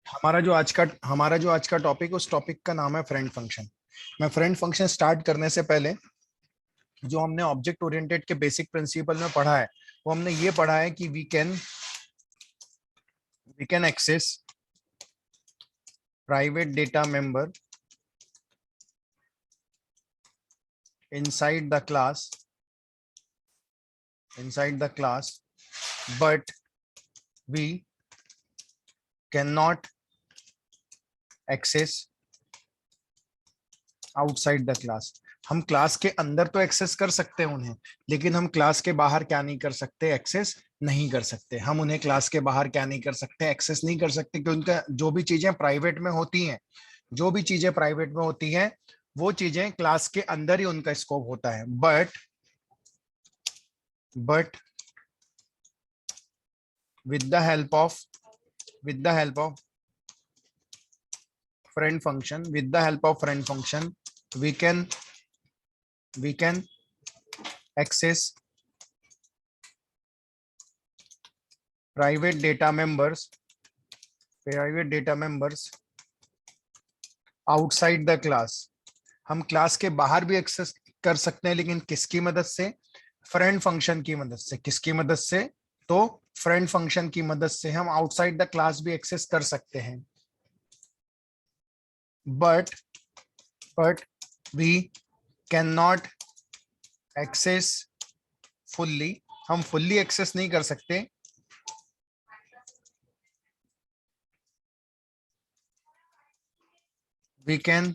हमारा जो आज का टॉपिक, उस टॉपिक का नाम है फ्रेंड फंक्शन। मैं फ्रेंड फंक्शन स्टार्ट करने से पहले जो हमने ऑब्जेक्ट ओरिएंटेड के बेसिक प्रिंसिपल में पढ़ा है, वो हमने ये पढ़ा है कि we can access private data member inside the class, but we cannot access outside the class. हम क्लास के अंदर तो एक्सेस कर सकते हैं उन्हें, लेकिन हम क्लास के बाहर क्या नहीं कर सकते, एक्सेस नहीं कर सकते। हम उन्हें क्लास के बाहर क्या नहीं कर सकते, एक्सेस नहीं कर सकते, क्योंकि उनका जो भी चीजें प्राइवेट में होती हैं, वो चीजें क्लास के अंदर ही उनका स्कोप होता है। But with the help of friend function, we can access private data members outside the class। हम क्लास के बाहर भी एक्सेस कर सकते हैं, लेकिन किसकी मदद से, फ्रेंड फंक्शन की मदद से। किसकी मदद से, तो फ्रेंड फंक्शन की मदद से हम आउटसाइड द क्लास भी एक्सेस कर सकते हैं। But we can not access fully, हम फुल्ली एक्सेस नहीं कर सकते। We can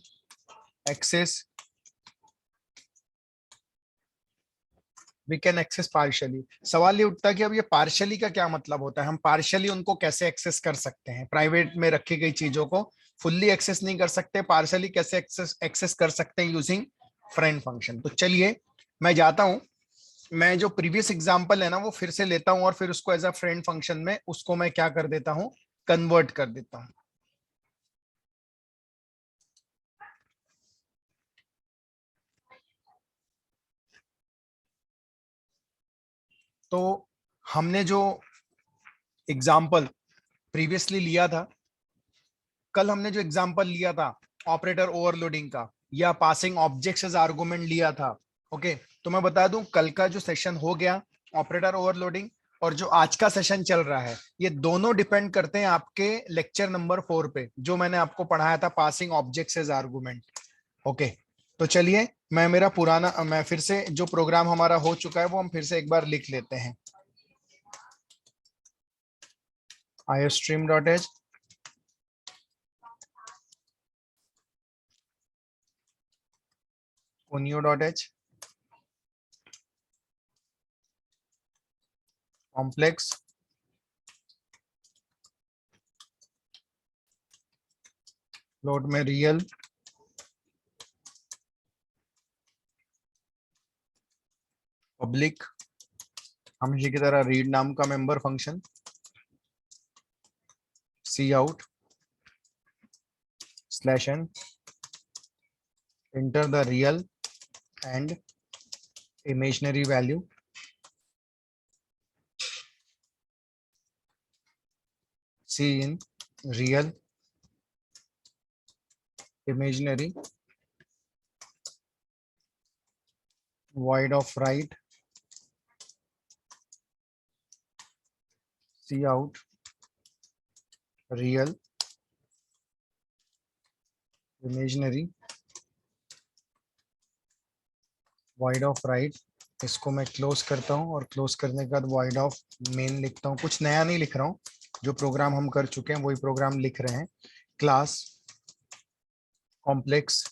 access partially. सवाल ये उठता है कि अब ये पार्शियली का क्या मतलब होता है, हम पार्शियली उनको कैसे एक्सेस कर सकते हैं। प्राइवेट में रखी गई चीजों को फुल्ली एक्सेस नहीं कर सकते, पार्शियली कैसे एक्सेस कर सकते हैं यूजिंग फ्रेंड फंक्शन। तो चलिए मैं जाता हूं, मैं जो प्रीवियस एग्जांपल है ना वो फिर से लेता हूं, और फिर उसको एज अ फ्रेंड फंक्शन में उसको मैं क्या कर देता हूं, कन्वर्ट कर देता हूं। तो हमने जो एग्जाम्पल प्रीवियसली लिया था, कल हमने जो एग्जाम्पल लिया था ऑपरेटर ओवरलोडिंग का, या पासिंग ऑब्जेक्ट्स एज आर्गुमेंट लिया था। ओके, तो मैं बता दूं कल का जो सेशन हो गया ऑपरेटर ओवरलोडिंग, और जो आज का सेशन चल रहा है, ये दोनों डिपेंड करते हैं आपके लेक्चर नंबर 4 पे, जो मैंने आपको पढ़ाया था passing objects as argument. Okay, तो चलिए मैं फिर से जो प्रोग्राम हमारा हो चुका है वो हम फिर से एक बार लिख लेते हैं। iostream.h conio.h complex लोड में रियल पब्लिक, हमेशा की तरह रीड नाम का member function, C out /n, enter the real and imaginary value, C in real imaginary, void of right, C out real imaginary, void of right। इसको मैं close करता हूं, और क्लोज करने के बाद void of main लिखता हूं। कुछ नया नहीं लिख रहा हूं, जो प्रोग्राम हम कर चुके हैं वही प्रोग्राम लिख रहे हैं। Class complex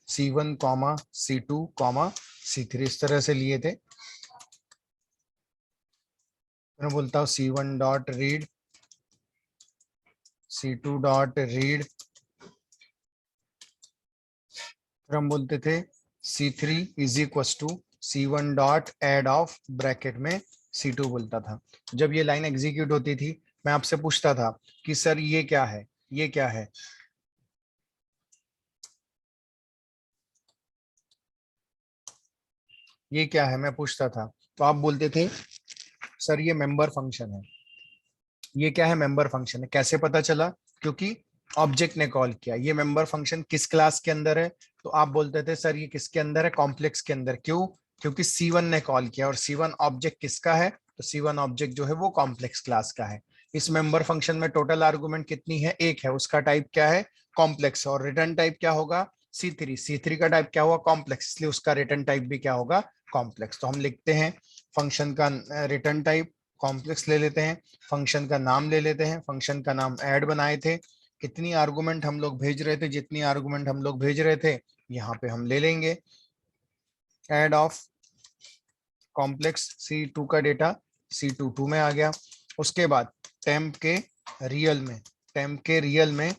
C1, C2, C3, इस तरह से लिए थे। मैं बोलता हूँ C1 dot read, C2 dot read, फिर हम बोलते थे C3 is equal to C1 dot add of bracket में C2 बोलता था। जब ये लाइन एग्जीक्यूट होती थी, मैं आपसे पूछता था कि सर ये क्या है, ये क्या है, ये क्या है, मैं पूछता था, तो आप बोलते थे सर ये मेंबर फंक्शन है। ये क्या है, मेंबर फंक्शन है। कैसे पता चला, क्योंकि ऑब्जेक्ट ने कॉल किया, ये मेंबर फंक्शन किस क्लास के अंदर है? तो आप बोलते थे सर ये किसके अंदर है? कॉम्प्लेक्स के अंदर। क्यों? क्योंकि C1 ने कॉल किया और C1 ऑब्जेक्ट किसका है? तो C1 ऑब्जेक्ट जो है वो कॉम्प्लेक्स क्लास का है। इस मेंबर फंक्शन में टोटल आर्गुमेंट कितनी है? एक है। उसका टाइप क्या है? कॉम्प्लेक्स। और रिटर्न टाइप क्या होगा? C3। C3 का टाइप क्या हुआ? कॉम्प्लेक्स, इसलिए उसका रिटर्न टाइप भी क्या होगा? कॉम्प्लेक्स। तो हम लिखते हैं फंक्शन का रिटर्न टाइप कॉम्प्लेक्स ले लेते हैं, फंक्शन का नाम ले लेते हैं, फंक्शन का नाम ऐड बनाए थे, कितनी आर्गुमेंट हम लोग भेज रहे थे, जितनी आर्गुमेंट हम लोग भेज रहे थे यहाँ पे हम ले लेंगे ऐड ऑफ कॉम्प्लेक्स C2 का डेटा C2 2 में आ गया। उसके बाद टेम्प के रियल में, टेम्प के रियल में,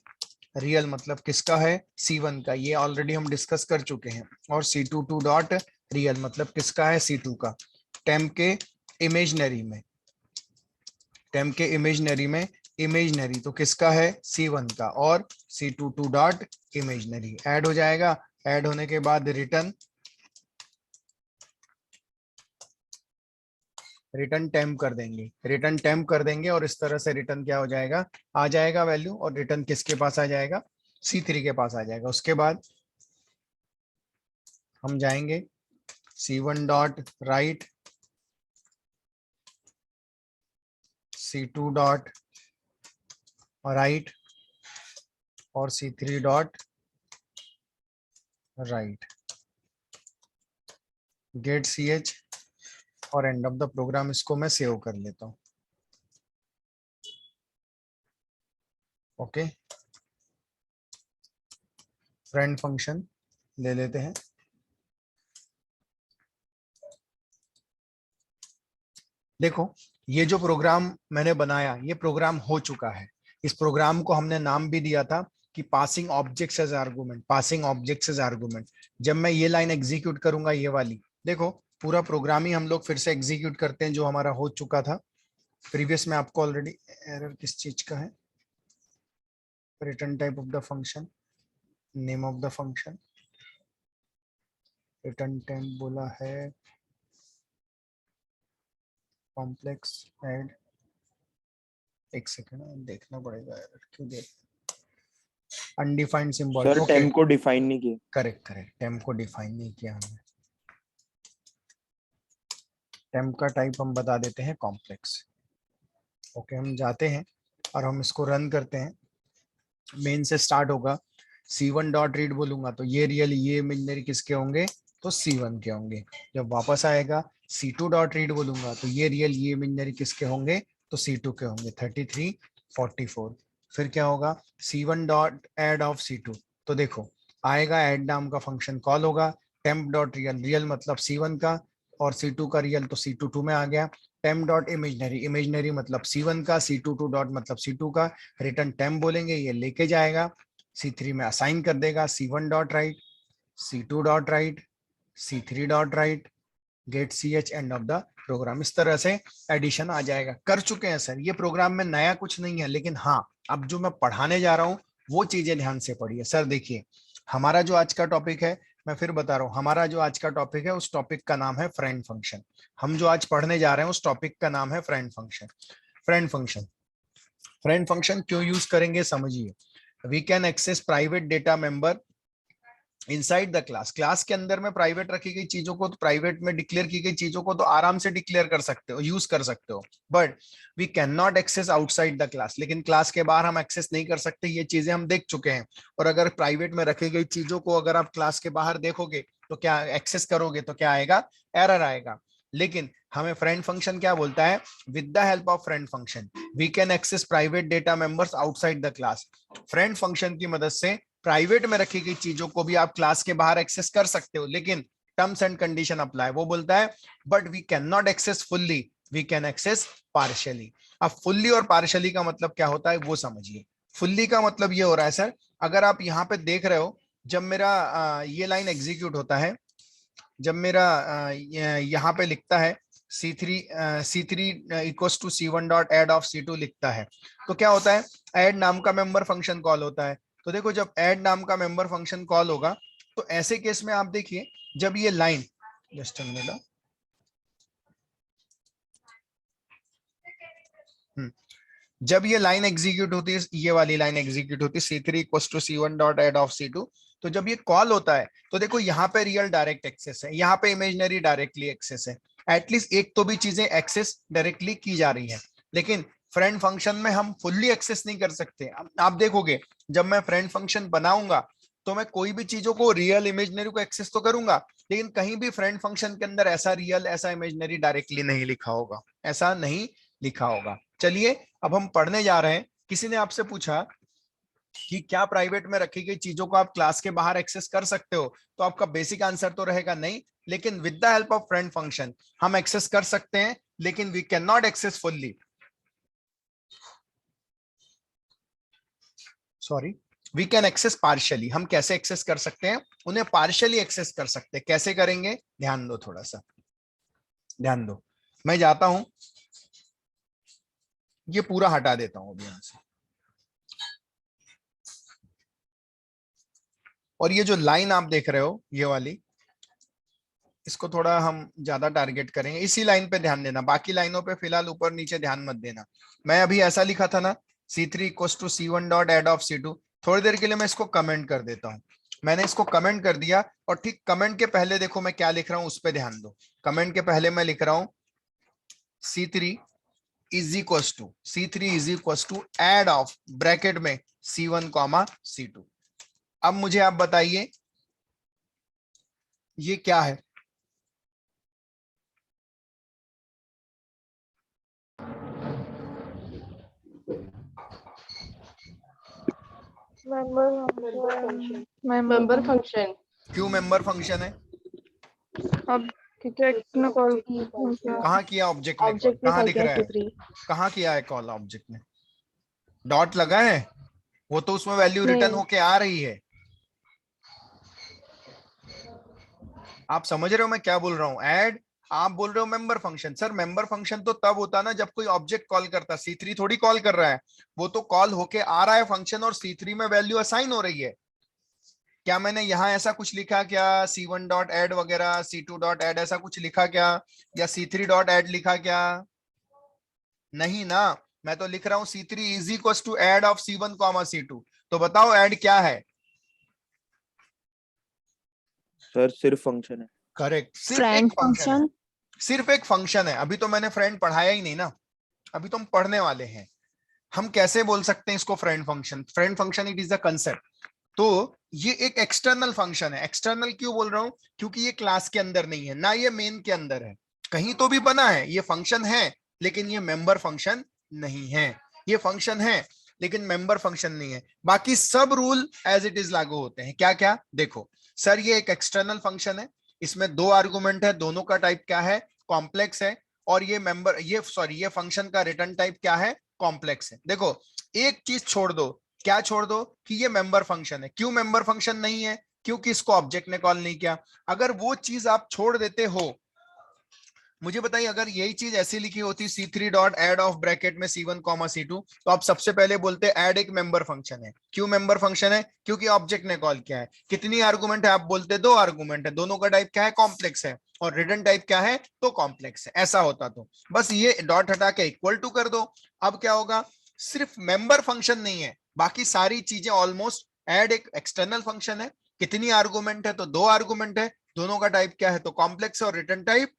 रियल मतलब किसका है? C1 का, ये ऑलरेडी हम डिस्कस कर चुके हैं। और C2 2 डॉट रियल मतलब किसका है? C2 का। टेम्प के इमेजनरी में, टेम्प के इमेजनरी में, इमेजनरी तो किसका है? C1 का। और C2 2 डॉट इमेजनरी ऐड हो जाएगा। ऐड होने के बाद रिटर्न, रिटर्न टेम्प कर देंगे, रिटर्न टेम्प कर देंगे और इस तरह से रिटर्न क्या हो जाएगा? आ जाएगा वैल्यू। और रिटर्न किसके पास आ जाएगा? C3 के पास आ जाएगा। उसके बाद हम जाएंगे C1 dot right, C2 dot right और C3 dot right, get CH और एंड ऑफ द प्रोग्राम। इसको मैं सेव कर लेता हूं। ओके, फ्रेंड फंक्शन ले लेते हैं। देखो ये जो प्रोग्राम मैंने बनाया, ये प्रोग्राम हो चुका है। इस प्रोग्राम को हमने नाम भी दिया था कि passing objects as argument, passing objects as argument. जब मैं ये लाइन एग्जीक्यूट करूंगा, ये वाली, देखो पूरा प्रोग्राम ही हम लोग फिर से एग्जीक्यूट करते हैं जो हमारा हो चुका था प्रीवियस में। आपको ऑलरेडी एरर किस चीज का है? Return type of the function, name of the function, return type बोला है कॉम्प्लेक्स ऐड। एक सेकेंड देखना पड़ेगा एरर क्यों दे, undefined symbol. Sir okay, temp को डिफाइन नहीं किया। करेक्ट करेक्ट, टेम्प को डिफाइन नहीं किया हमने। टेम्प का टाइप हम बता देते हैं कॉम्प्लेक्स। ओके, हम जाते हैं और हम इसको रन करते हैं। मेन से स्टार्ट होगा, C1 डॉट रीड बोलूंगा तो ये रियल, ये इमेजनरी किसके होंगे? तो C1 के होंगे। जब वापस आएगा C2 डॉट रीड बोलूंगा तो ये रियल, ये इमेजनरी किसके होंगे? तो C2 के होंगे। 33 44। फिर क्या होगा? C1 dot add of C2। तो देखो आएगा ऐड नाम का फंक्शन कॉल होगा। टेम्प डॉट रियल, रियल मतलब C1 का, और C2 का रियल तो C2 2 में आ गया। टेम्प डॉट इमेजनरी, इमेजनरी मतलब C1 का, C2 2 डॉट मतलब C2 का। रिटर्न टेम्प बोलेंगे, ये लेके जाएगा C3 में असाइन कर देगा। C1 dot right, C2 dot right, C3 dot right, get CH end of the program. इस तरह से एडिशन आ जाएगा। कर चुके हैं सर, ये प्रोग्राम में नया कुछ नहीं है, लेकिन हाँ अब जो मैं पढ़ाने जा रहा हूँ वो चीजें ध्यान से पढ़िए। सर देखिए, हमारा जो आज का टॉपिक है, मैं फिर बता रहा हूँ, हमारा जो आज का टॉपिक है उस टॉपिक का नाम है फ्रेंड फंक्शन। हम जो आज पढ़ने जा रहे हैं उस टॉपिक का नाम है friend function. Friend function, friend function क्यों यूज करेंगे समझिए। We can access private data member inside the class. Class के अंदर में प्राइवेट रखी गई चीजों को, तो प्राइवेट में डिक्लेयर की गई चीजों को तो आराम से डिक्लेयर कर सकते हो, यूज कर सकते हो। But we can not access outside the class, लेकिन क्लास के बाहर हम एक्सेस नहीं कर सकते। ये चीजें हम देख चुके हैं। और अगर प्राइवेट में रखी गई चीजों को अगर आप क्लास के बाहर देखोगे तो क्या एक्सेस करोगे तो क्या आएगा? एरर आएगा। लेकिन हमें फ्रेंड फंक्शन क्या बोलता है? With the help of friend function we can access private data members outside the class. Friend function की मदद से प्राइवेट में रखी गई चीजों को भी आप क्लास के बाहर एक्सेस कर सकते हो, लेकिन टर्म्स एंड कंडीशन अप्लाई। वो बोलता है but we can not access fully, we can access partially. अब फुल्ली और पार्शियली का मतलब क्या होता है वो समझिए। फुल्ली का मतलब ये हो रहा है सर, अगर आप यहाँ पे देख रहे हो, जब मेरा ये लाइन एग्जीक्यूट होता है, जब मेरा यहाँ पे लिखता है C3 equals to C1 dot add of C2 लिखता है, तो क्या होता है? ऐड नाम का मेंबर फंक्शन कॉल होता है। तो देखो जब ऐड नाम का मेंबर फंक्शन कॉल होगा तो ऐसे केस में आप देखिए, जब ये लाइन, जस्ट जब ये लाइन एग्जीक्यूट होती है, ये वाली लाइन एग्जीक्यूट होती है, C3 equal to C1 dot add of C2, तो जब ये कॉल होता है तो देखो यहाँ पे रियल डायरेक्ट एक्सेस है, यहाँ पे इमेजनरी डायरेक्टली एक्सेस है। एटलीस्ट एक तो भी चीजें एक्सेस डायरेक्टली की जा रही है, लेकिन फ्रेंड फंक्शन में हम फुल्ली एक्सेस नहीं कर सकते। आप देखोगे जब मैं फ्रेंड फंक्शन बनाऊंगा तो मैं कोई भी चीजों को रियल इमेजनरी को एक्सेस तो करूंगा, लेकिन कहीं भी फ्रेंड फंक्शन के अंदर ऐसा रियल ऐसा इमेजनरी डायरेक्टली नहीं लिखा होगा, ऐसा नहीं लिखा होगा। चलिए अब हम पढ़ने जा रहे हैं। किसी ने आपसे पूछा कि क्या प्राइवेट में रखी गई चीजों को आप क्लास के बाहर एक्सेस कर सकते हो, तो आपका बेसिक आंसर तो रहेगा नहीं, लेकिन with the help of friend function हम एक्सेस कर सकते हैं, लेकिन we can not access fully, sorry, we can access partially. हम कैसे एक्सेस कर सकते हैं, उन्हें पार्शियली एक्सेस कर सकते हैं। कैसे करेंगे, ध्यान दो, थोड़ा सा ध्यान दो। मैं जाता हूं, ये पूरा हटा देता हूं अभी यहां से, और ये जो लाइन आप देख रहे हो ये वाली, इसको थोड़ा हम ज्यादा टारगेट करेंगे, इसी लाइन पे ध्यान देना, बाकी लाइनों पे फिलहाल ऊपर नीचे ध्यान मत देना। मैं अभी ऐसा लिखा था ना, C3 equal to C1 dot add of C2, थोड़ी देर के लिए मैं इसको कमेंट कर देता हूं। मैंने इसको कमेंट कर दिया, और ठीक कमेंट के पहले देखो मैं क्या लिख रहा हूं, उस पर ध्यान दो। कमेंट के पहले मैं लिख रहा हूं C3 is equal to add of bracket में C1 कॉमा C2। अब मुझे आप बताइए ये क्या है। Member function. क्यों मेंबर फंक्शन है? अब ऑब्जेक्ट ने कॉल कहाँ किया ऑब्जेक्ट ने कॉल, ऑब्जेक्ट ने कहाँ कॉल दिख किया रहा है, C3। कहाँ किया है कॉल ऑब्जेक्ट ने? डॉट लगा है, वो तो उसमें वैल्यू रिटर्न नहीं, होके आ रही है। आप समझ रहे हो मैं क्या बोल रहा हूँ? ऐड, आप बोल रहे हो member function. Sir member function तो तब होता ना जब कोई ऑब्जेक्ट कॉल करता, C3 थोड़ी कॉल कर रहा है, वो तो कॉल होके आ रहा है फंक्शन, और C3 में वैल्यू असाइन हो रही है। क्या मैंने यहाँ ऐसा कुछ लिखा क्या, C1 डॉट एड वगैरह, C2 डॉट एड ऐसा कुछ लिखा क्या, या C3 डॉट एड लिखा क्या? नहीं ना, मैं तो लिख रहा हूँ C3 is equal to add of C1 comma C2। तो बताओ ऐड क्या है? सर सिर्फ फंक्शन है। करेक्ट, सिर्फ एक फ्रेंड फंक्शन है, फंक्शन। सिर्फ एक फंक्शन है। अभी तो मैंने फ्रेंड पढ़ाया ही नहीं ना, अभी तो हम पढ़ने वाले हैं। हम कैसे बोल सकते हैं इसको friend function? Friend function it is the concept. तो ये एक एक्सटर्नल फंक्शन है। एक्सटर्नल क्यों बोल रहा हूं, क्योंकि ये क्लास के अंदर नहीं है ना, ये मेन के अंदर है। कहीं तो भी बना है, ये फंक्शन है लेकिन ये मेंबर फंक्शन नहीं है। ये फंक्शन है लेकिन मेंबर फंक्शन नहीं है। बाकी सब रूल एज इट इज लागू होते हैं। क्या क्या देखो सर, ये एक एक्सटर्नल फंक्शन है, इसमें दो आर्गुमेंट है, दोनों का टाइप क्या है, कॉम्प्लेक्स है। और ये मेंबर, ये फंक्शन का रिटर्न टाइप क्या है, कॉम्प्लेक्स है। देखो एक चीज छोड़ दो, क्या छोड़ दो, कि ये मेंबर फंक्शन है। क्यों मेंबर फंक्शन नहीं है? क्योंकि इसको ऑब्जेक्ट ने कॉल नहीं किया। अगर वो चीज आप छोड़ देते हो, मुझे बताइए अगर यही चीज ऐसी लिखी होती C3 dot add of bracket में C1 कॉमा C2, तो आप सबसे पहले बोलते ऐड एक मेंबर फंक्शन है। क्यों मेंबर फंक्शन है? क्योंकि ऑब्जेक्ट ने कॉल किया है। कितनी आर्गुमेंट है? आप बोलते दो आर्गुमेंट है, दोनों का टाइप क्या है, कॉम्प्लेक्स है, और रिटर्न टाइप क्या है, तो कॉम्प्लेक्स है। ऐसा होता तो बस ये डॉट हटा के इक्वल टू कर दो। अब क्या होगा, सिर्फ मेंबर फंक्शन नहीं है, बाकी सारी चीजें ऑलमोस्ट। ऐड एक एक्सटर्नल फंक्शन है, कितनी आर्गुमेंट है, तो दो आर्गुमेंट है, दोनों का टाइप क्या है, तो कॉम्प्लेक्स है, और रिटर्न टाइप,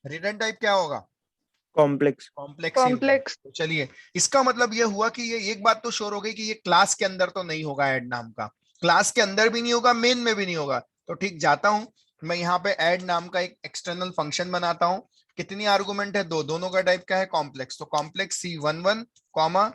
रिटर्न टाइप क्या होगा, कॉम्प्लेक्स। कॉम्प्लेक्स ही होगा। कॉम्प्लेक्स। तो चलिए इसका मतलब ये हुआ कि ये एक बात तो श्योर हो गई कि ये क्लास के अंदर तो नहीं होगा, ऐड नाम का क्लास के अंदर भी नहीं होगा, मेन में भी नहीं होगा। तो ठीक, जाता हूं मैं यहाँ पे ऐड नाम का एक एक्सटर्नल फंक्शन बनाता हूं। कितनी आर्गुमेंट है, दो, दोनों का टाइप क्या है, कॉम्प्लेक्स। तो complex C11 comma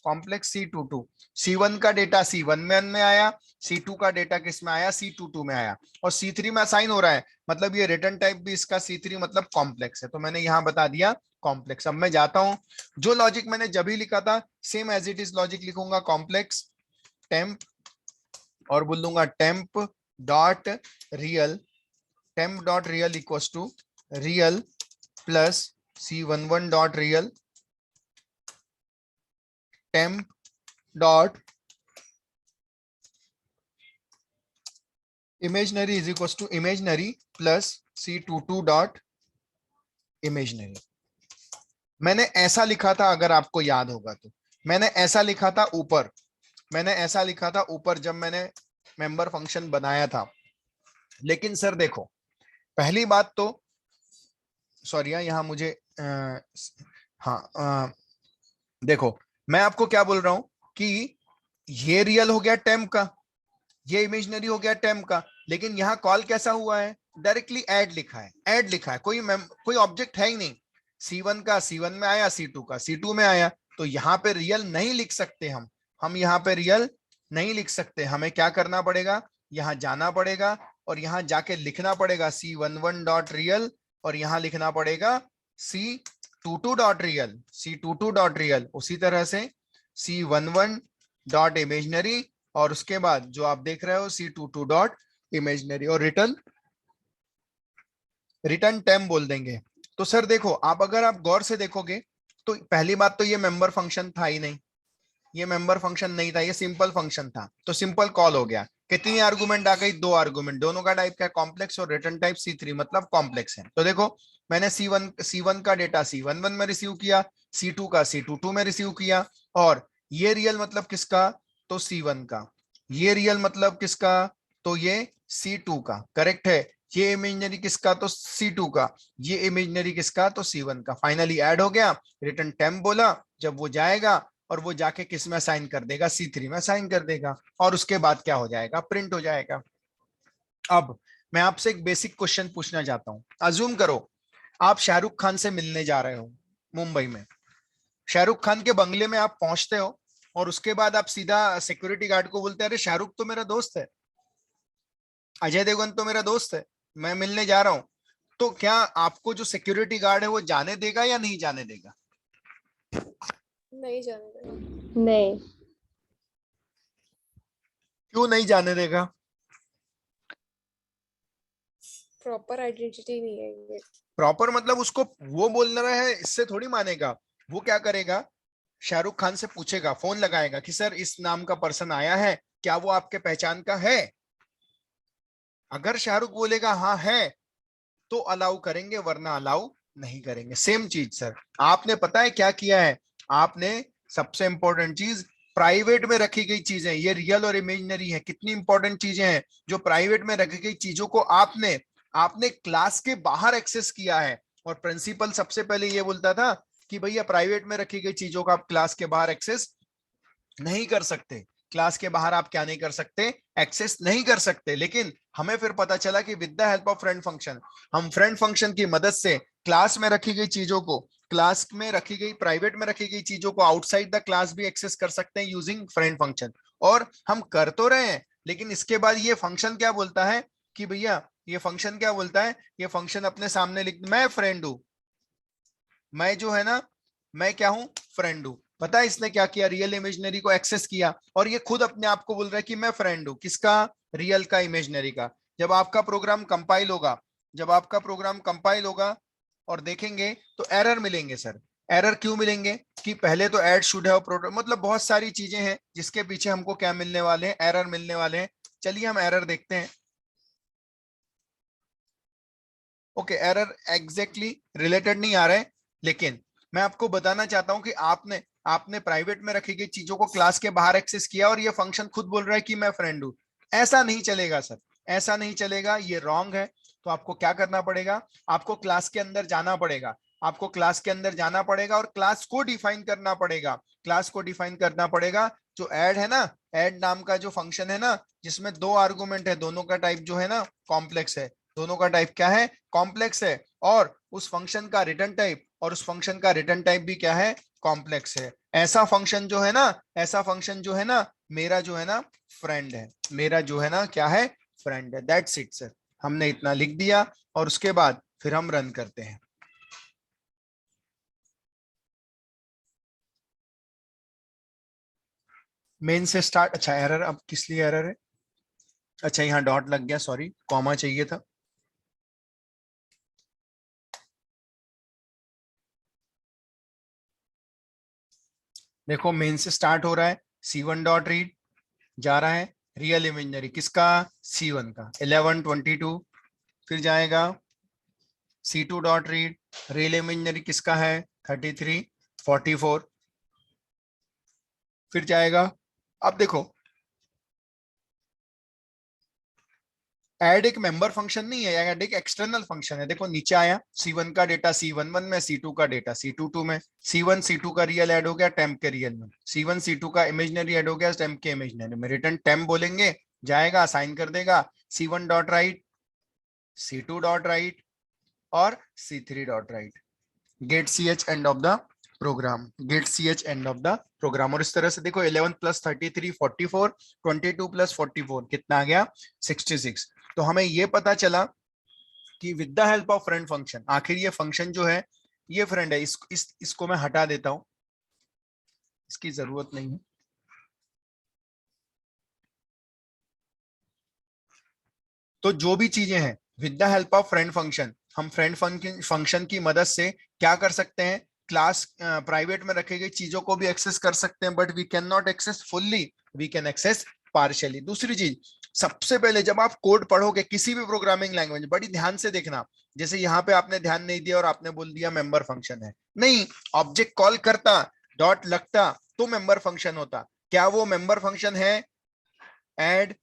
complex C22। C1 का डेटा C11 में आया, C2 का डेटा किस में आया, C22 में आया, और C3 में असाइन हो रहा है, मतलब ये रिटर्न टाइप भी इसका C3 मतलब कॉम्प्लेक्स है। तो मैंने यहां बता दिया कॉम्प्लेक्स। अब मैं जाता हूं, जो लॉजिक मैंने जब ही लिखा था same as it is logic लिखूंगा, कॉम्प्लेक्स टेम्प, और बोल दूंगा temp dot real, temp dot real equal to real plus C11 dot real, temp dot imaginary is equals to imaginary plus C22 dot imaginary. मैंने ऐसा लिखा था, अगर आपको याद होगा तो मैंने ऐसा लिखा था ऊपर, जब मैंने मेंबर फंक्शन बनाया था। लेकिन सर देखो, पहली बात तो सॉरी यहाँ मुझे देखो, मैं आपको क्या बोल रहा हूं कि ये रियल हो गया टेम्प का, ये इमेजिनरी हो गया टेम्प का, लेकिन यहाँ कॉल कैसा हुआ है, डायरेक्टली ऐड लिखा है, कोई ऑब्जेक्ट है ही नहीं। C1 का C1 में आया, C2 का C2 में आया, तो यहाँ पे रियल नहीं लिख सकते हम यहाँ पे रियल नहीं लिख सकते। हमें क्या करना पड़ेगा, यहाँ जाना पड़ेगा और यहाँ जाके लिखना पड़ेगा C11 डॉट रियल, और यहाँ लिखना पड़ेगा C22 dot real, C22 dot real. उसी तरह से C11 डॉट इमेजिनरी, और उसके बाद जो आप देख रहे हो C22 डॉट इमेजिनरी, और रिटर्न टेम्प बोल देंगे। तो सर देखो, अगर आप गौर से देखोगे तो पहली बात तो ये मेंबर फंक्शन था ही नहीं, ये मेंबर फंक्शन नहीं था, ये सिंपल फंक्शन था, तो सिंपल कॉल हो गया। कितनी आर्गुमेंट आ गई, 2 आर्गुमेंट, दोनों का टाइप क्या, कॉम्प्लेक्स, और रिटर्न टाइप C3 मतलब कॉम्प्लेक्स है। तो देखो, मैंने C1 का डेटा C11 में रिसीव किया, C2 का C22 में रिसीव किया, और ये रियल मतलब किसका, तो C1 का, ये रियल मतलब किसका, तो ये C2 का, करेक्ट है। ये इमेजिनरी किसका, तो C2 का, ये इमेजिनरी किसका, तो C1 का। फाइनली ऐड हो गया, रिटर्न टेम्प बोला, जब वो जाएगा और वो जाके किस में असाइन कर देगा, C3 में असाइन कर देगा, और उसके बाद क्या हो जाएगा, प्रिंट हो जाएगा। अब मैं आपसे एक बेसिक क्वेश्चन पूछना चाहता हूं। अज्यूम करो आप शाहरुख खान से मिलने जा रहे हो मुंबई में, शाहरुख खान के बंगले में आप पहुंचते हो, और उसके बाद आप सीधा सिक्योरिटी गार्ड को बोलते हैं, अरे शाहरुख तो मेरा दोस्त है, अजय देवगन तो मेरा दोस्त है, मैं मिलने जा रहा हूं। तो क्या आपको जो सिक्योरिटी गार्ड है वो जाने देगा या नहीं जाने देगा? नहीं जाने देगा। नहीं। क्यों नहीं जाने देगा? प्रॉपर आइडेंटिटी नहीं है ये। प्रॉपर मतलब उसको वो बोल रहा है, इससे थोड़ी मानेगा। वो क्या करेगा, शाहरुख खान से पूछेगा, फोन लगाएगा कि सर इस नाम का पर्सन आया है, क्या वो आपके पहचान का है? अगर शाहरुख बोलेगा हाँ है, तो अलाउ करेंगे, वरना अलाउ नहीं करेंगे। सेम चीज सर, आपने पता है क्या किया है, आपने सबसे इंपॉर्टेंट चीज, प्राइवेट में रखी गई चीजें, ये रियल और इमेजिनरी है, कितनी इंपॉर्टेंट चीजें हैं जो प्राइवेट में रखी गई चीजों को आपने आपने क्लास के बाहर एक्सेस किया है। और प्रिंसिपल सबसे पहले ये बोलता था कि भैया प्राइवेट में रखी गई चीजों का आप क्लास के बाहर एक्सेस नहीं कर सकते, क्लास के बाहर आप क्या नहीं कर सकते, एक्सेस नहीं कर सकते। लेकिन हमें फिर पता चला कि with the help of friend function, हम फ्रेंड फंक्शन की मदद से क्लास में रखी गई चीजों को, क्लास में रखी गई, प्राइवेट में रखी गई चीजों को आउटसाइड द क्लास भी एक्सेस कर सकते हैं यूजिंग फ्रेंड फंक्शन। और हम कर तो रहे हैं, लेकिन इसके बाद ये फंक्शन क्या बोलता है कि भैया, ये फंक्शन क्या बोलता है, ये फंक्शन अपने सामने लिख, मैं फ्रेंड हूं, मैं जो है ना, मैं क्या हूं, फ्रेंड हूं। पता है इसने क्या किया, रियल इमेजिनरी को एक्सेस किया, और ये खुद अपने आप को बोल रहा है कि मैं फ्रेंड हूं, किसका, रियल का, इमेजिनरी का। जब आपका प्रोग्राम कंपाइल होगा, और देखेंगे तो एरर मिलेंगे सर। एरर क्यों मिलेंगे, कि पहले तो ऐड शुड हैव प्रोग्राम, मतलब बहुत सारी चीजें हैं जिसके पीछे हमको क्या मिलने वाले हैं, एरर मिलने वाले हैं। चलिए हम एरर देखते हैं। ओके, एरर एग्जैक्टली रिलेटेड नहीं आ रहा है, लेकिन मैं आपको बताना चाहता हूं कि आपने प्राइवेट में रखी गई चीजों को क्लास के बाहर एक्सेस किया, और ये फंक्शन खुद बोल रहा है कि मैं फ्रेंड हूं। ऐसा नहीं चलेगा सर, ऐसा नहीं चलेगा, ये रॉन्ग है। तो आपको क्या करना पड़ेगा, आपको क्लास के अंदर जाना पड़ेगा, और क्लास को डिफाइन करना पड़ेगा, जो ऐड है ना, ऐड नाम का जो फंक्शन है ना, जिसमें 2 आर्गुमेंट है, दोनों का टाइप जो है ना कॉम्प्लेक्स है, दोनों का टाइप क्या है, कॉम्प्लेक्स है, और उस फंक्शन का रिटर्न टाइप भी क्या है, कॉम्प्लेक्स है। ऐसा फंक्शन जो है ना, मेरा जो है ना फ्रेंड है, क्या है, फ्रेंड है। दैट्स इट सर, हमने इतना लिख दिया, और उसके बाद फिर हम रन करते हैं। मेन से स्टार्ट। अच्छा, एरर अब किस लिए एरर है, अच्छा यहाँ डॉट लग गया, सॉरी, कॉमा चाहिए था। देखो मेन से स्टार्ट हो रहा है, C1 डॉट रीड, जा रहा है रियल इमेजिनरी किसका, C1 का, 1122, फिर जाएगा C2 dot read, real imaginary किसका है 33 44, फिर जाएगा। अब देखो ऐड एक मेंबर फंक्शन नहीं है, ऐड एक एक्सटर्नल फंक्शन है। देखो नीचे आया C1 का डेटा C11 में, C2 का डेटा C22 में, C1 C2 का रियल ऐड हो गया टेम्प के रियल में, C1 C2 का इमेजिनरी ऐड हो गया टेम्प के इमेजिनरी में। रिटर्न टेम्प बोलेंगे, जाएगा साइन कर देगा C1 dot right, C2 dot right और C3 dot right, get CH end of the program, get CH end of the program. और इस तरह से देखो 11 प्लस 33 44, 22 प्लस 44 कितना आ गया 66। तो हमें ये पता चला कि with the help of friend function, आखिर ये फंक्शन जो है ये फ्रेंड है, इसको मैं हटा देता हूं, इसकी जरूरत नहीं है। तो जो भी चीजें हैं with the help of friend function, हम फ्रेंड फंक्शन की मदद से क्या कर सकते हैं, क्लास प्राइवेट में रखी गई चीजों को भी एक्सेस कर सकते हैं, but we can not access fully, we can access partially. दूसरी चीज, सबसे पहले जब आप कोड पढ़ोगे किसी भी प्रोग्रामिंग लैंग्वेज, बड़ी ध्यान से देखना, जैसे यहाँ पे आपने ध्यान नहीं दिया और आपने बोल दिया मेंबर फंक्शन है, नहीं, ऑब्जेक्ट कॉल करता डॉट लगता तो मेंबर फंक्शन होता। क्या वो मेंबर फंक्शन है add?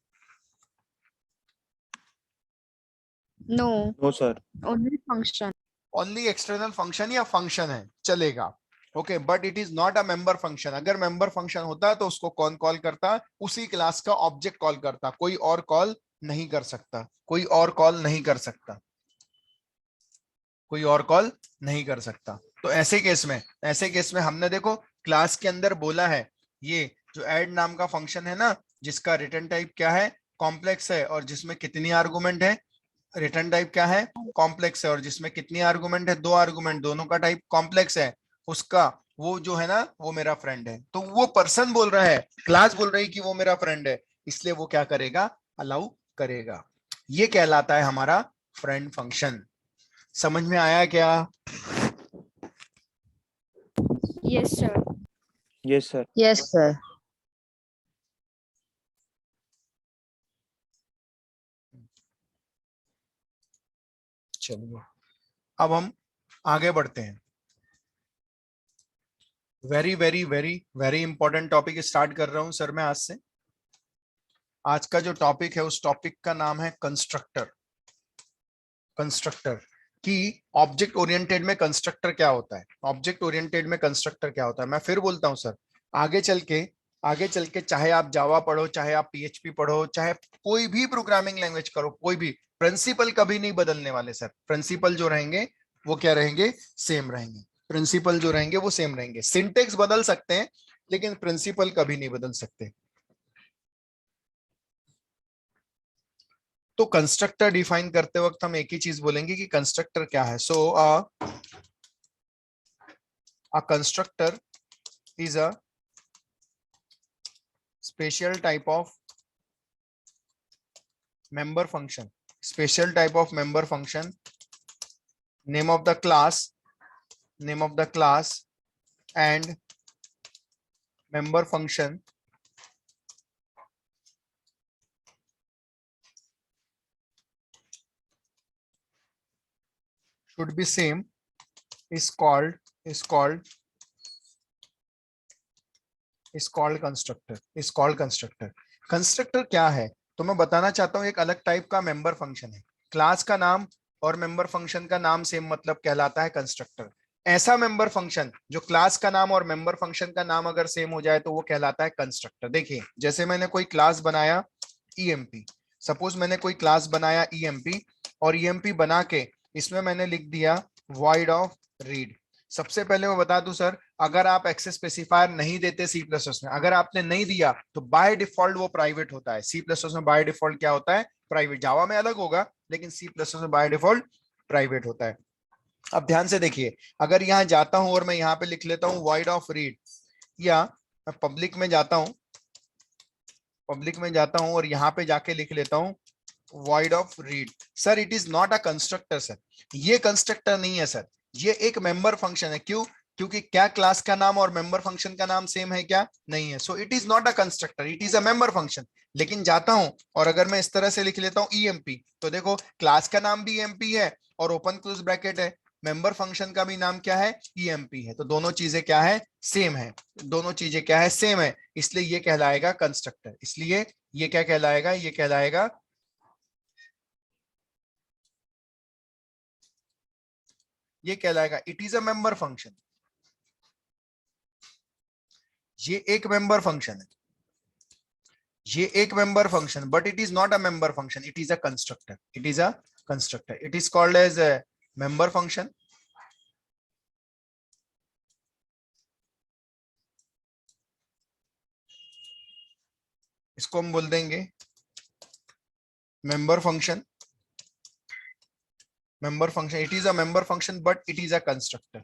No, no sir. only function. Only external function या फंक्शन है चलेगा, okay, but it is not a member function. अगर मेंबर फंक्शन होता तो उसको कौन कॉल करता, उसी क्लास का ऑब्जेक्ट कॉल करता, कोई और कॉल नहीं कर सकता, कोई और कॉल नहीं कर सकता, कोई और कॉल नहीं कर सकता। तो ऐसे केस में हमने देखो क्लास के अंदर बोला है, ये जो ऐड नाम का फंक्शन है ना, जिसका रिटर्न टाइप क्या है कॉम्प्लेक्स है, और जिसमें कितनी आर्गुमेंट है, रिटर्न टाइप क्या है कॉम्प्लेक्स है, और जिसमें कितनी आर्गुमेंट है, 2 आर्गुमेंट, दोनों का टाइप कॉम्प्लेक्स है, उसका वो जो है ना वो मेरा फ्रेंड है। तो वो पर्सन बोल रहा है, क्लास बोल रही है कि वो मेरा फ्रेंड है, इसलिए वो क्या करेगा, अलाउ करेगा। ये कहलाता है हमारा फ्रेंड फंक्शन। समझ में आया क्या? Yes, sir. Yes sir. Yes, sir. चलिए अब हम आगे बढ़ते हैं। Very very very very important topic start कर रहा हूं सर मैं आज से। आज का जो टॉपिक है उस टॉपिक का नाम है कंस्ट्रक्टर। कंस्ट्रक्टर कि ऑब्जेक्ट ओरिएंटेड में कंस्ट्रक्टर क्या होता है, ऑब्जेक्ट ओरिएंटेड में कंस्ट्रक्टर क्या होता है। मैं फिर बोलता हूं सर, आगे चल के चाहे आप जावा पढ़ो, चाहे आप PHP पढ़ो, चाहे कोई भी प्रोग्रामिंग लैंग्वेज करो, कोई भी प्रिंसिपल कभी नहीं बदलने वाले सर। प्रिंसिपल जो रहेंगे वो क्या रहेंगे, सेम रहेंगे। प्रिंसिपल जो रहेंगे वो सेम रहेंगे। सिंटेक्स बदल सकते हैं लेकिन प्रिंसिपल कभी नहीं बदल सकते। तो कंस्ट्रक्टर डिफाइन करते वक्त हम एक ही चीज बोलेंगे कि कंस्ट्रक्टर क्या है। So a constructor is a special type of member function, special type of member function, name of the class and member function should be same, is called constructor। Constructor क्या है तो मैं बताना चाहता हूं, एक अलग टाइप का मेंबर फंक्शन है। क्लास का नाम और मेंबर फंक्शन का नाम सेम मतलब कहलाता है कंस्ट्रक्टर। ऐसा मेंबर फंक्शन जो क्लास का नाम और मेंबर फंक्शन का नाम अगर सेम हो जाए तो वो कहलाता है कंस्ट्रक्टर। देखिए जैसे मैंने कोई क्लास बनाया EMP, सपोज मैंने कोई क्लास बनाया EMP और EMP बना के इसमें मैंने लिख दिया void of read। सबसे पहले मैं बता दूं सर, अगर आप एक्सेस स्पेसिफायर नहीं देते C++ में, अगर आपने नहीं दिया तो बाय डिफॉल्ट वो प्राइवेट होता है। C++ में बाय डिफॉल्ट क्या होता है, प्राइवेट। जावा में अलग होगा लेकिन C++ में बाय डिफॉल्ट प्राइवेट होता है। अब ध्यान से देखिए, अगर यहाँ जाता हूं और मैं यहाँ पे लिख लेता हूँ void of read, या मैं पब्लिक में जाता हूं और यहाँ पे जाके लिख लेता हूँ void of read, sir it is not a constructor sir, ये कंस्ट्रक्टर नहीं है सर, ये एक मेंबर फंक्शन है। क्यों? क्योंकि क्या क्लास का नाम और मेंबर फंक्शन का नाम सेम है क्या? नहीं है। So it is not a constructor, it is a member function. लेकिन जाता हूं और अगर मैं इस तरह से लिख लेता हूं EMP, तो देखो क्लास का नाम भी EMP है और ओपन क्लोज ब्रैकेट है, मेंबर फंक्शन का भी नाम क्या है, ईएमपी है। तो दोनों चीजें क्या है, सेम है, दोनों चीजें क्या है, सेम है, इसलिए ये कहलाएगा कंस्ट्रक्टर। इसलिए ये क्या कहलाएगा, ये कहलाएगा it is a member function. ये एक मेंबर फंक्शन है, ये एक member function, but it is not a member function, it is a constructor, it is a constructor, it is called as a member function. इसको हम बोल देंगे member function, member function, it is a member function but it is a constructor.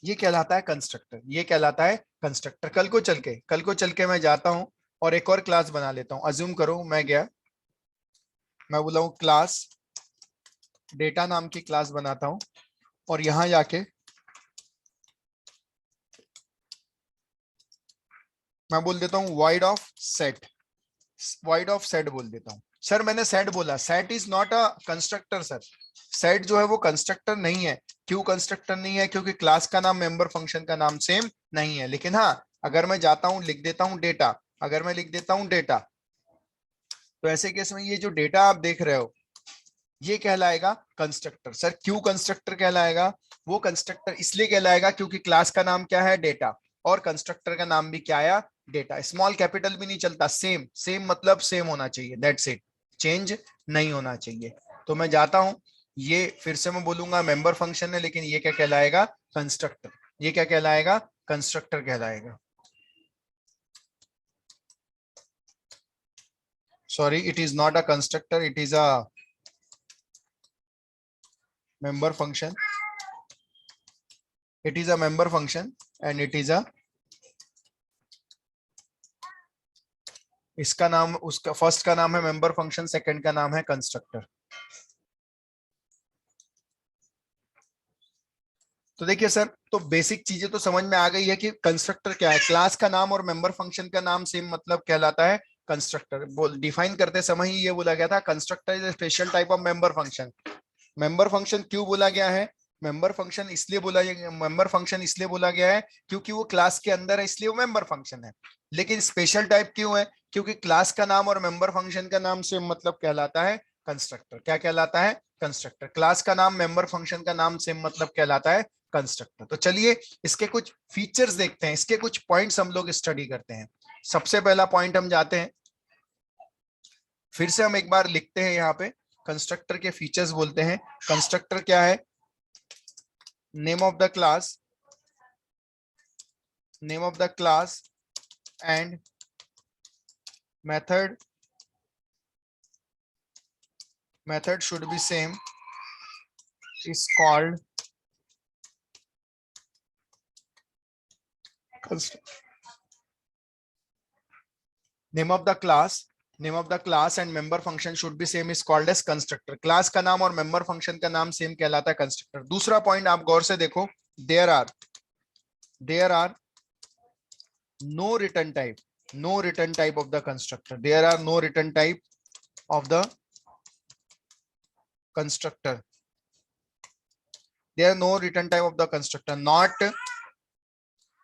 ये कहलाता है constructor, ये कहलाता है कंस्ट्रक्टर। कल को चल के मैं जाता हूं और एक और क्लास बना लेता हूं। अज्यूम करो मैं गया, मैं बोला हूं क्लास डेटा नाम की क्लास बनाता हूं, और यहां जाके मैं बोल देता हूं wide of set, wide of set बोल देता हूं। सर मैंने सेट बोला, set is not a constructor sir, set जो है वो कंस्ट्रक्टर नहीं है। क्यों कंस्ट्रक्टर नहीं है, क्योंकि क्लास का नाम मेंबर फंक्शन का नाम सेम नहीं है। लेकिन हाँ, अगर मैं जाता हूं लिख देता हूं डेटा, अगर मैं लिख देता हूं डेटा, तो ऐसे केस में ये जो डेटा आप देख रहे हो ये कहलाएगा कंस्ट्रक्टर। सर क्यों कंस्ट्रक्टर कहलाएगा, वो कंस्ट्रक्टर इसलिए कहलाएगा क्योंकि क्लास का नाम क्या है, डेटा, और कंस्ट्रक्टर का नाम भी क्या आया, डेटा। स्मॉल कैपिटल भी नहीं चलता, सेम, सेम मतलब सेम होना चाहिए, दैट्स इट, चेंज नहीं होना चाहिए। तो मैं जाता हूं, ये फिर से मैं बोलूंगा मेंबर फंक्शन है, लेकिन ये क्या कहलाएगा, कंस्ट्रक्टर। ये क्या कहलाएगा, कंस्ट्रक्टर कहलाएगा। Sorry, it is not a constructor, it is a member function, it is a member function and it is a, इसका नाम, उसका फर्स्ट का नाम है मेंबर फंक्शन, सेकंड का नाम है कंस्ट्रक्टर। तो देखिए सर, तो बेसिक चीजें तो समझ में आ गई है कि कंस्ट्रक्टर क्या है, क्लास का नाम और मेंबर फंक्शन का नाम सेम मतलब कहलाता है कंस्ट्रक्टर। बोल डिफाइन करते समय ही ये बोला गया था, constructor is a special type of member function. Member function क्यों बोला गया है, मेंबर फंक्शन इसलिए बोला गया, मेंबर फंक्शन इसलिए बोला गया है क्योंकि वो क्लास के अंदर है, इसलिए वो मेंबर फंक्शन है। लेकिन स्पेशल टाइप क्यों है, क्योंकि क्लास का नाम और मेंबर फंक्शन का नाम से मतलब कहलाता है कंस्ट्रक्टर। क्या कहलाता है, कंस्ट्रक्टर। क्लास का नाम, मेंबर फंक्शन का नाम सेम मतलब कहलाता है कंस्ट्रक्टर। तो चलिए इसके कुछ फीचर्स देखते हैं, इसके कुछ पॉइंट्स हम लोग स्टडी करते हैं। सबसे पहला पॉइंट हम जाते हैं, फिर से हम एक बार लिखते हैं यहाँ पे, कंस्ट्रक्टर के फीचर्स बोलते हैं। कंस्ट्रक्टर क्या है, name of the class, name of the class and method, method should be same, is called name of the class, name of the class and member function should be same is called as constructor। Class का नाम और member function का नाम same कहलाता है constructor. दूसरा point आप गौर से देखो, there are no return type, no return type of the constructor, there are no return type of the constructor, there are no return type of the constructor, not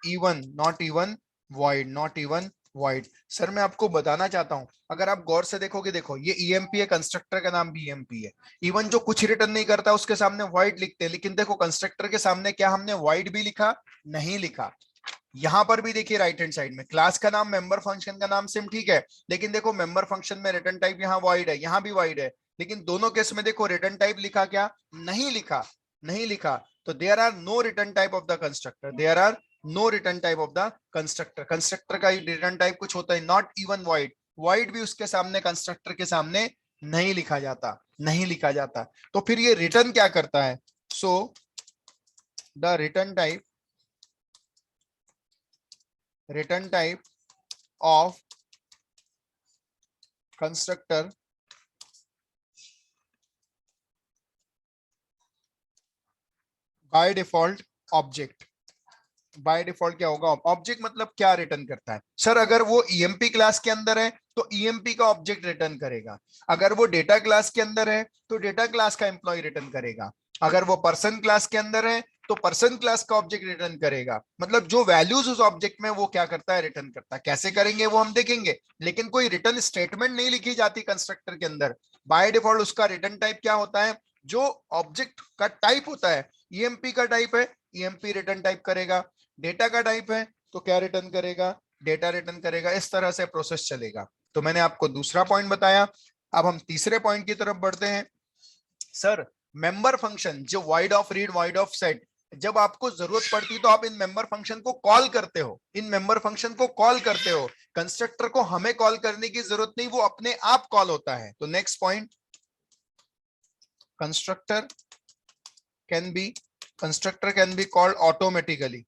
even void, not even void। Sir मैं आपको बताना चाहता हूं, अगर आप गौर से देखोगे, देखो ये ईएमपी है, कंस्ट्रक्टर का नाम भी ईएमपी है। इवन जो कुछ रिटर्न नहीं करता उसके सामने void लिखते हैं, लेकिन देखो कंस्ट्रक्टर के सामने क्या हमने void भी लिखा, नहीं लिखा। यहां पर भी देखिए राइट हैंड साइड में क्लास का नाम, मेंबर फंक्शन का नाम सेम, ठीक है, लेकिन देखो मेंबर फंक्शन में रिटर्न टाइप यहाँ void है, यहाँ भी void है, लेकिन दोनों केस में देखो रिटर्न टाइप लिखा क्या, नहीं लिखा, नहीं लिखा। तो there are no return type of the constructor, there are no return type of the constructor. Constructor का रिटर्न टाइप कुछ होता है, नॉट इवन void, void भी उसके सामने, कंस्ट्रक्टर के सामने नहीं लिखा जाता, नहीं लिखा जाता। तो फिर ये रिटर्न क्या करता है, so the return type of constructor by default object, by default क्या होगा, ऑब्जेक्ट मतलब क्या रिटर्न करता है सर, अगर वो ईएमपी क्लास के अंदर है तो ईएमपी का ऑब्जेक्ट रिटर्न करेगा, अगर वो डेटा क्लास के अंदर है तो डेटा क्लास का एम्प्लॉय रिटर्न करेगा, अगर वो पर्सन क्लास के अंदर है तो पर्सन क्लास का ऑब्जेक्ट रिटर्न करेगा। मतलब जो वैल्यूज उस ऑब्जेक्ट में वो क्या करता है, रिटर्न करता है। कैसे करेंगे वो हम देखेंगे, लेकिन कोई रिटर्न स्टेटमेंट नहीं लिखी जाती कंस्ट्रक्टर के अंदर। बाय डिफॉल्ट उसका रिटर्न टाइप क्या होता है, जो ऑब्जेक्ट का टाइप होता है, ईएमपी का टाइप है ईएमपी रिटर्न टाइप करेगा, डेटा का टाइप है तो क्या रिटर्न करेगा, डेटा रिटर्न करेगा। इस तरह से प्रोसेस चलेगा। तो मैंने आपको दूसरा पॉइंट बताया। अब हम तीसरे पॉइंट की तरफ बढ़ते हैं। सर मेंबर फंक्शन जो wide of read wide of set, जब आपको जरूरत पड़ती तो आप इन मेंबर फंक्शन को कॉल करते हो, इन मेंबर फंक्शन को कॉल करते हो। कंस्ट्रक्टर को हमें कॉल करने की जरूरत नहीं, वो अपने आप कॉल होता है। तो next point, constructor can be called automatically.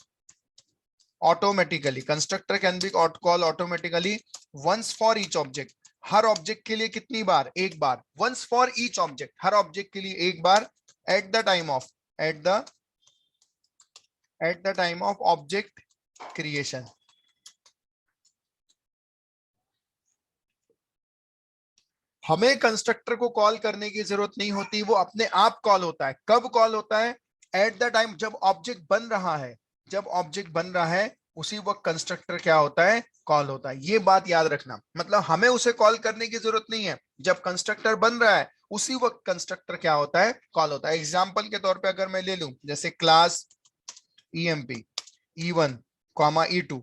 Constructor can be call automatically once for each object. हर ऑब्जेक्ट के लिए कितनी बार, एक बार। वंस फॉर ईच ऑब्जेक्ट, हर ऑब्जेक्ट के लिए एक बार। At the time of object creation. हमें कंस्ट्रक्टर को कॉल करने की जरूरत नहीं होती, वो अपने आप कॉल होता है। कब कॉल होता है, एट द टाइम, जब ऑब्जेक्ट बन रहा है। जब ऑब्जेक्ट बन रहा है उसी वक्त कंस्ट्रक्टर क्या होता है, कॉल होता है। ये बात याद रखना, मतलब हमें उसे कॉल करने की जरूरत नहीं है, जब कंस्ट्रक्टर बन रहा है उसी वक्त कंस्ट्रक्टर क्या होता है, कॉल होता है। एग्जाम्पल के तौर पे अगर मैं ले लूं, जैसे class EMP E1 comma E2,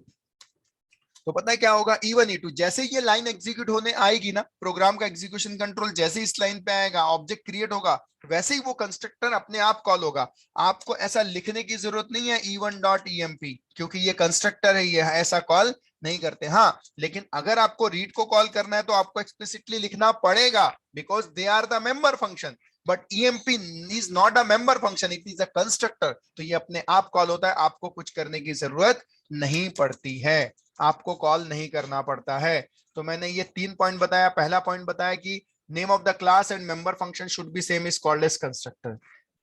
तो पता है क्या होगा, E1 E2 जैसे ये लाइन एग्जीक्यूट होने आएगी ना, प्रोग्राम का एग्जीक्यूशन कंट्रोल जैसे इस लाइन पे आएगा, ऑब्जेक्ट क्रिएट होगा, वैसे ही वो कंस्ट्रक्टर अपने आप कॉल होगा। आपको ऐसा लिखने की जरूरत नहीं है E1.emp, क्योंकि ये कंस्ट्रक्टर है, ये ऐसा कॉल नहीं करते। हाँ, लेकिन अगर आपको रीड को कॉल करना है तो आपको एक्सप्लिसिटली लिखना पड़ेगा, because they are the member function. But EMP is not a member function, it is a constructor. तो ये अपने आप कॉल होता है, आपको कुछ करने की जरूरत नहीं पड़ती है, आपको कॉल नहीं करना पड़ता है। तो मैंने ये 3 पॉइंट बताया। पहला पॉइंट बताया कि name of the class and member function should be same is called as constructor.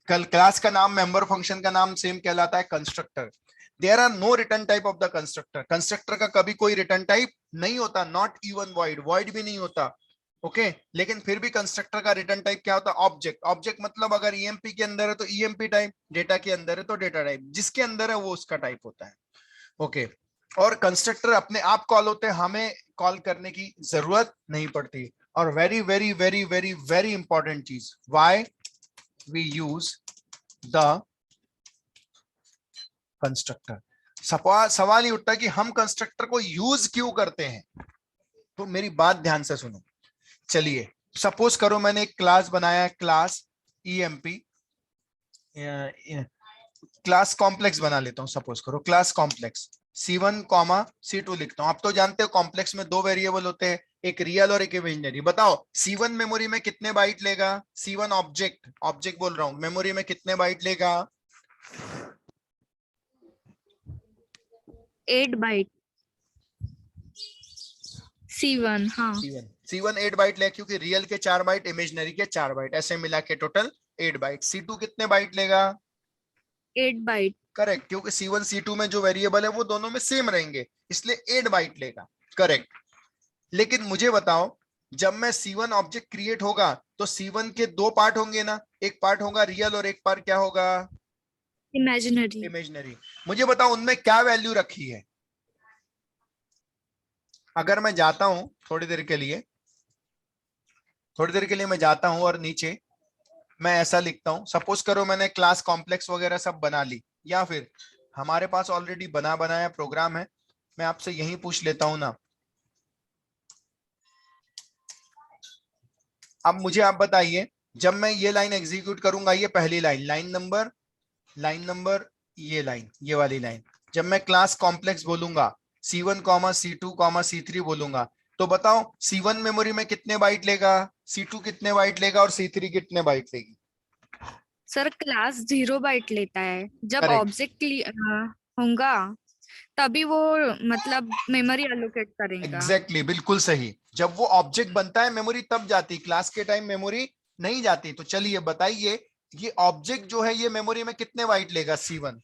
कल क्लास का नाम, मेंबर फंक्शन का नाम सेम कहलाता है, constructor. There are no return type of the constructor. Constructor का कभी कोई रिटर्न टाइप नहीं होता, नॉट इवन वॉइड भी नहीं होता। ओके लेकिन फिर भी कंस्ट्रक्टर का रिटर्न टाइप क्या होता है, ऑब्जेक्ट। ऑब्जेक्ट मतलब अगर ईएमपी के अंदर है तो ईएमपी टाइप, डेटा के अंदर है तो डेटा टाइप, जिसके अंदर है वो उसका टाइप होता है। ओके और कंस्ट्रक्टर अपने आप कॉल होते हैं, हमें कॉल करने की जरूरत नहीं पड़ती। और very very very very very important चीज, why we use the constructor. सवाल ही उठता है कि हम कंस्ट्रक्टर को यूज क्यों करते हैं। तो मेरी बात ध्यान से सुनो। चलिए सपोज करो मैंने एक क्लास बनाया है, क्लास ईएमपी, क्लास कॉम्प्लेक्स बना लेता हूं। सपोज करो class complex C1 comma C2 लिखता हूं। आप तो जानते हो कॉम्प्लेक्स में 2 वेरिएबल होते हैं, एक रियल और एक इमेजिनरी। बताओ C1 मेमोरी में कितने बाइट लेगा, C1 ऑब्जेक्ट बोल रहा हूं, मेमोरी में कितने बाइट लेगा, 8 बाइट। C1 हाँ। C1 8 बाइट ले, क्योंकि रियल के 4 बाइट, इमेजिनरी के 4 बाइट, ऐसे मिला के टोटल 8 बाइट। C2 कितने बाइट लेगा, 8 बाइट। करेक्ट, क्योंकि C1 C2 में जो वेरिएबल है वो दोनों में सेम रहेंगे, इसलिए 8 बाइट लेगा, करेक्ट। लेकिन मुझे बताओ, जब मैं C1 ऑब्जेक्ट क्रिएट होगा तो C1 के 2 पार्ट होंगे ना, एक पार्ट होगा रियल और एक पार्ट क्या होगा, इमेजिनरी। इमेजिनरी। मुझे बताओ उनमें क्या वैल्यू रखी है। अगर मैं जाता हूं थोड़ी देर के लिए मैं जाता हूं और नीचे मैं ऐसा लिखता हूं, सपोज करो मैंने क्लास कॉम्प्लेक्स वगैरह सब बना ली, या फिर हमारे पास ऑलरेडी बनाया प्रोग्राम है। मैं आपसे यही पूछ लेता हूं ना, अब मुझे आप बताइए, जब मैं ये लाइन एग्जीक्यूट करूंगा, ये पहली लाइन, लाइन नंबर ये वाली लाइन, जब मैं क्लास कॉम्प्लेक्स बोलूंगा, C1 comma C2 comma C3 बोलूंगा, तो बताओ C1 मेमोरी में कितने बाइट लेगा, C2 कितने बाइट लेगा और C3 कितने बाइट लेगी। सर क्लास 0 बाइट लेता है, जब करेक्ट, ऑब्जेक्ट होगा तभी वो मतलब मेमोरी एलोकेट करेगा। एग्जैक्टली, बिल्कुल सही। जब वो ऑब्जेक्ट बनता है मेमोरी तब जाती, क्लास के टाइम मेमोरी नहीं जाती। तो चलिए बताइए, ये ऑब्जेक्ट जो है ये मेमोरी में कितने बाइट लेगा, C1।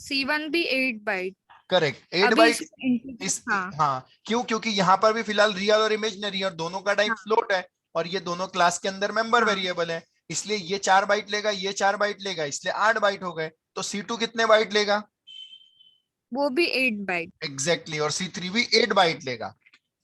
C1 भी 8 बाइट। करेक्ट, 8 अभी बाइट इस हाँ हाँ, क्यों? क्योंकि यहाँ पर भी फिलहाल रियल और इमेजिनरी और दोनों का टाइप हाँ फ्लोट है, और ये दोनों क्लास के अंदर मेंबर हाँ वेरिएबल है, इसलिए ये 4 बाइट लेगा, ये 4 बाइट लेगा, इसलिए 8 बाइट हो गए। तो C2 कितने बाइट लेगा? वो भी 8 बाइट। एग्जैक्टली, और C3 भी 8 बाइट लेगा।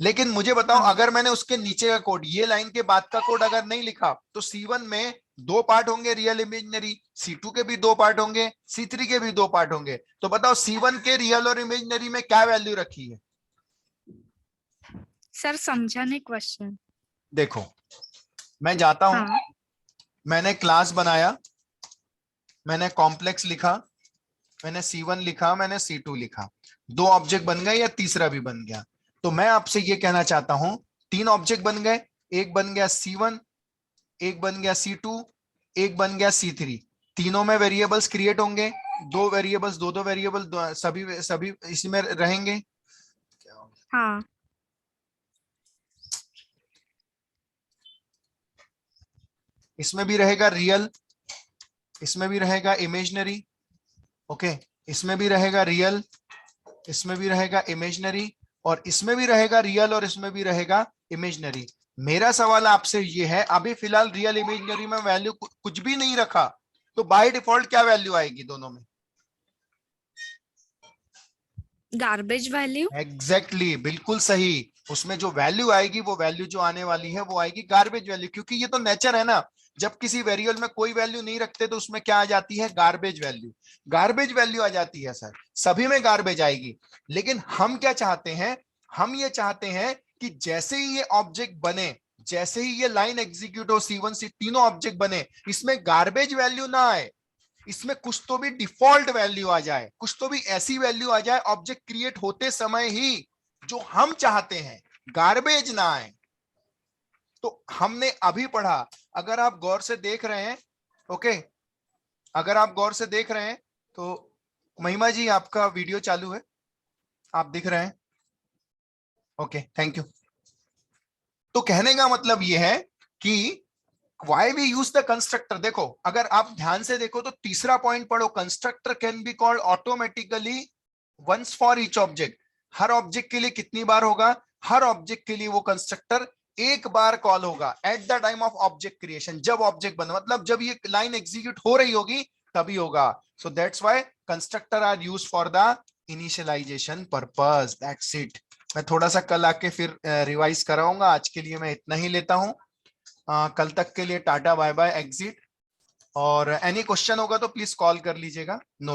लेकिन मुझे बताओ, हाँ अगर मैंने उसके नीचे का कोड, ये लाइन के बाद का कोड अगर नहीं लिखा, तो C1 में 2 पार्ट होंगे रियल इमेजिनरी, C2 के भी 2 पार्ट होंगे, C3 के भी 2 पार्ट होंगे। तो बताओ C1 के रियल और इमेजिनरी में क्या वैल्यू रखी है? सर समझा नहीं क्वेश्चन। देखो, मैं जाता हूं, हाँ मैंने क्लास बनाया, मैंने कॉम्प्लेक्स लिखा, मैंने C1 लिखा, मैंने C2 लिखा, 2 ऑब्जेक्ट बन गए या तीसरा भी बन गया? तो मैं आपसे ये कहना चाहता हूं, 3 ऑब्जेक्ट बन गए, एक बन गया C1, एक बन गया C2, एक बन गया C3। तीनों में वेरिएबल्स क्रिएट होंगे, 2 वेरिएबल्स, दो वेरिएबल सभी सभी इसी में रहेंगे। हाँ इसमें भी रहेगा रियल, इसमें भी रहेगा इमेजिनरी, ओके, इसमें भी रहेगा रियल, इसमें भी रहेगा इमेजिनरी, और इसमें भी रहेगा रियल, और इसमें भी रहेगा इमेजिनरी। मेरा सवाल आपसे ये है, अभी फिलहाल रियल इमेजिनरी में वैल्यू कुछ भी नहीं रखा, तो बाय डिफॉल्ट क्या वैल्यू आएगी दोनों में? Garbage value. एग्जैक्टली, बिल्कुल सही। उसमें जो वैल्यू आएगी, वो वैल्यू जो आने वाली है वो आएगी गार्बेज वैल्यू, क्योंकि ये तो नेचर है ना, जब किसी वेरिएबल में कोई वैल्यू नहीं रखते तो उसमें क्या आ जाती है? Garbage value. गार्बेज वैल्यू आ जाती है सर, सभी में गार्बेज आएगी। लेकिन हम क्या चाहते हैं? हम ये चाहते हैं कि जैसे ही ये ऑब्जेक्ट बने, जैसे ही ये लाइन एग्जीक्यूट हो, C1 से तीनों ऑब्जेक्ट बने, इसमें गार्बेज वैल्यू ना आए, इसमें कुछ तो भी डिफॉल्ट वैल्यू आ जाए, कुछ तो भी ऐसी वैल्यू आ जाए ऑब्जेक्ट क्रिएट होते समय ही जो हम चाहते हैं, गार्बेज ना आए। तो हमने अभी पढ़ा, अगर आप गौर से देख रहे हैं, ओके, अगर आप गौर से देख रहे हैं तो महिमा जी आपका वीडियो चालू है, आप दिख रहे हैं? Okay, thank you. तो कहने का मतलब यह है कि why we use the constructor। देखो, अगर आप ध्यान से देखो तो तीसरा पॉइंट पढ़ो, constructor can be called automatically once for each object. हर ऑब्जेक्ट के लिए कितनी बार होगा? हर ऑब्जेक्ट के लिए वो कंस्ट्रक्टर एक बार कॉल होगा eight the time of object creation. जब ऑब्जेक्ट बना, मतलब जब ये लाइन एग्जीक्यूट हो रही होगी तभी होगा। So that's why constructor are used for the initialization purpose. That's it. मैं थोड़ा सा कल आके फिर रिवाइज कराऊंगा, आज के लिए मैं इतना ही लेता हूं। कल तक के लिए टाटा बाय बाय, एग्जिट। और एनी क्वेश्चन होगा तो प्लीज कॉल कर लीजिएगा। नो